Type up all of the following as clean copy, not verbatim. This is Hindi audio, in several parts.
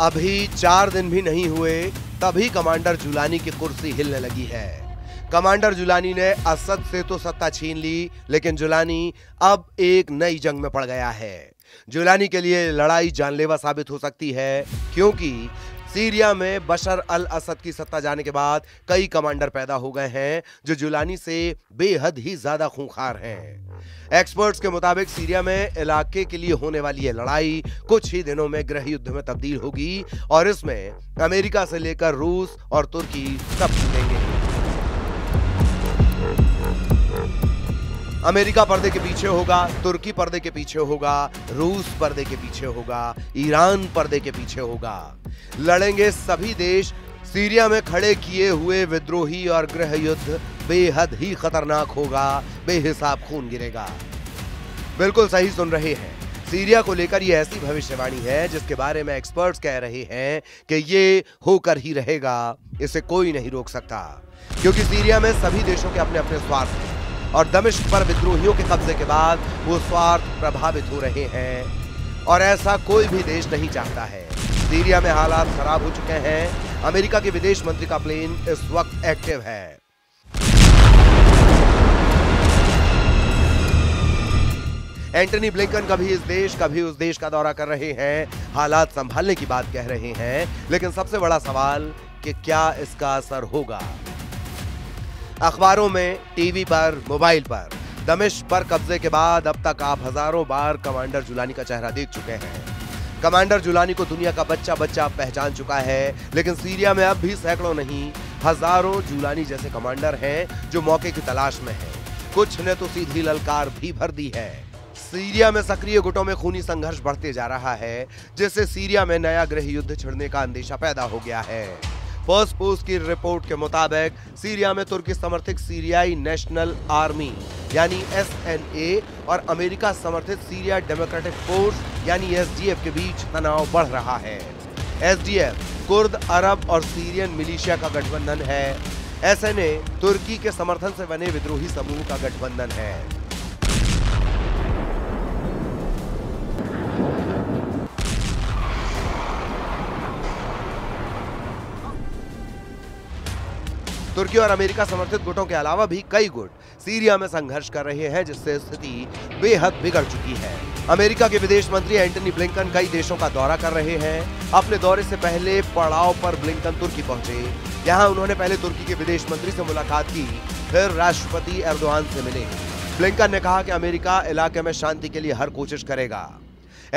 अभी 4 दिन भी नहीं हुए तभी कमांडर जुलानी की कुर्सी हिलने लगी है। कमांडर जुलानी ने असद से तो सत्ता छीन ली, लेकिन जुलानी अब एक नई जंग में पड़ गया है। जुलानी के लिए लड़ाई जानलेवा साबित हो सकती है, क्योंकि सीरिया में बशर अल असद की सत्ता जाने के बाद कई कमांडर पैदा हो गए हैं जो जुलानी से बेहद ही ज्यादा खूंखार हैं। एक्सपर्ट्स के मुताबिक सीरिया में इलाके के लिए होने वाली यह लड़ाई कुछ ही दिनों में गृह युद्ध में तब्दील होगी और इसमें अमेरिका से लेकर रूस और तुर्की सब जीतेंगे। अमेरिका पर्दे के पीछे होगा, तुर्की पर्दे के पीछे होगा, रूस पर्दे के पीछे होगा, ईरान पर्दे के पीछे होगा। लड़ेंगे सभी देश। सीरिया में खड़े किए हुए विद्रोही और गृह युद्ध बेहद ही खतरनाक होगा, बेहिसाब खून गिरेगा। बिल्कुल सही सुन रहे हैं, सीरिया को लेकर ये ऐसी भविष्यवाणी है जिसके बारे में एक्सपर्ट्स कह रहे हैं कि ये होकर ही रहेगा, इसे कोई नहीं रोक सकता, क्योंकि सीरिया में सभी देशों के अपने अपने स्वार्थ हैं और दमिश्क पर विद्रोहियों के कब्जे के बाद वो स्वार्थ प्रभावित हो रहे हैं और ऐसा कोई भी देश नहीं चाहता है। सीरिया में हालात खराब हो चुके हैं। अमेरिका के विदेश मंत्री का प्लेन इस वक्त एक्टिव है। एंटनी ब्लिंकन कभी इस देश कभी उस देश का दौरा कर रहे हैं, हालात संभालने की बात कह रहे हैं, लेकिन सबसे बड़ा सवाल कि क्या इसका असर होगा। अखबारों में, टीवी पर, मोबाइल पर दमिश्क पर कब्जे के बाद अब तक आप हजारों बार कमांडर जुलानी का चेहरा देख चुके हैं। कमांडर जुलानी को दुनिया का बच्चा बच्चा पहचान चुका है, लेकिन सीरिया में अब भी सैकड़ों नहीं हजारों जुलानी जैसे कमांडर हैं जो मौके की तलाश में हैं। कुछ ने तो सीधी ललकार भी भर दी है। सीरिया में सक्रिय गुटों में खूनी संघर्ष बढ़ते जा रहा है, जिससे सीरिया में नया गृह युद्ध छिड़ने का अंदेशा पैदा हो गया है। फर्स्ट पोस्ट की रिपोर्ट के मुताबिक सीरिया में तुर्की समर्थित सीरियाई नेशनल आर्मी यानी SNA और अमेरिका समर्थित सीरिया डेमोक्रेटिक फोर्स यानी SDF के बीच तनाव बढ़ रहा है। SDF कुर्द, अरब और सीरियन मिलिशिया का गठबंधन है। SNA तुर्की के समर्थन से बने विद्रोही समूह का गठबंधन है। तुर्की और अमेरिका समर्थित गुटों के अलावा भी कई गुट सीरिया में संघर्ष कर रहे हैं, जिससे स्थिति बेहद बिगड़ चुकी है। अमेरिका के विदेश मंत्री एंटनी ब्लिंकन कई देशों का दौरा कर रहे हैं। अपने दौरे से पहले पड़ाव पर ब्लिंकन तुर्की पहुंचे। यहां उन्होंने पहले तुर्की के विदेश मंत्री से मुलाकात की, फिर राष्ट्रपति एर्दोआन से मिले। ब्लिंकन ने कहा कि अमेरिका इलाके में शांति के लिए हर कोशिश करेगा।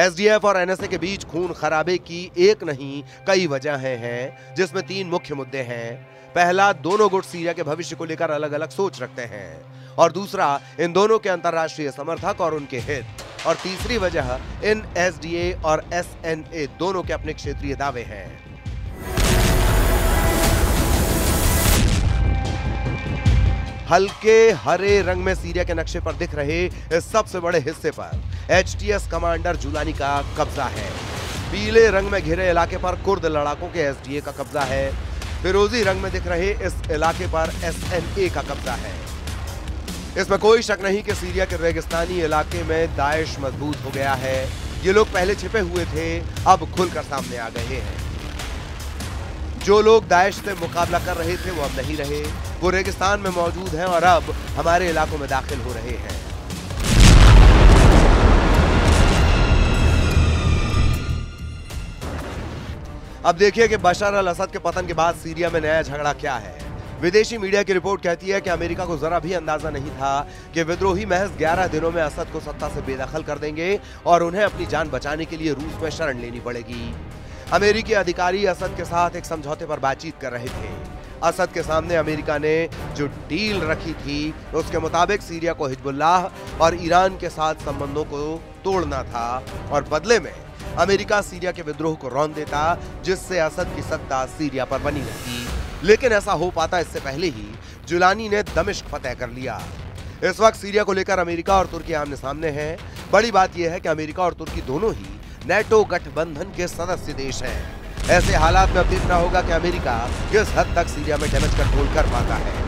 SDF और NSA के बीच खून खराबे की एक नहीं कई वजहें हैं, जिसमें 3 मुख्य मुद्दे हैं। पहला, दोनों गुट सीरिया के भविष्य को लेकर अलग अलग सोच रखते हैं, और दूसरा, इन दोनों के अंतर्राष्ट्रीय समर्थक और उनके हित, और तीसरी वजह इन SDA और SNA दोनों के अपने क्षेत्रीय दावे हैं। हल्के हरे रंग में सीरिया के नक्शे पर दिख रहे इस सबसे बड़े हिस्से पर HTS कमांडर जुलानी का कब्जा है। पीले रंग में घिरे इलाके पर कुर्द लड़ाकों के SDA का कब्जा है। फिरोजी रंग में दिख रहे इस इलाके पर SNA का कब्जा है। इसमें कोई शक नहीं कि सीरिया के रेगिस्तानी इलाके में दाइश मजबूत हो गया है। ये लोग पहले छिपे हुए थे, अब खुलकर सामने आ गए हैं। जो लोग दाइश से मुकाबला कर रहे थे वो अब नहीं रहे, वो रेगिस्तान में मौजूद हैं और अब हमारे इलाकों में दाखिल हो रहे हैं। अब देखिए कि बशर अल असद के पतन के बाद सीरिया में नया झगड़ा क्या है। विदेशी मीडिया की रिपोर्ट कहती है कि अमेरिका को जरा भी अंदाजा नहीं था कि विद्रोही महज 11 दिनों में असद को सत्ता से बेदखल कर देंगे और उन्हें अपनी जान बचाने के लिए रूस में शरण लेनी पड़ेगी। अमेरिकी अधिकारी असद के साथ एक समझौते पर बातचीत कर रहे थे। असद के सामने अमेरिका ने जो डील रखी थी उसके मुताबिक सीरिया को हिजबुल्लाह और ईरान के साथ संबंधों को तोड़ना था और बदले में अमेरिका सीरिया के विद्रोह को रौंद देता, जिससे असद की सत्ता सीरिया पर बनी रहती। लेकिन ऐसा हो पाता इससे पहले ही जुलानी ने दमिश्क फतह कर लिया। इस वक्त सीरिया को लेकर अमेरिका और तुर्की आमने सामने हैं। बड़ी बात यह है कि अमेरिका और तुर्की दोनों ही नेटो गठबंधन के सदस्य देश हैं। ऐसे हालात में अब देखना होगा कि अमेरिका किस हद तक सीरिया में डैमेज कंट्रोल कर पाता है।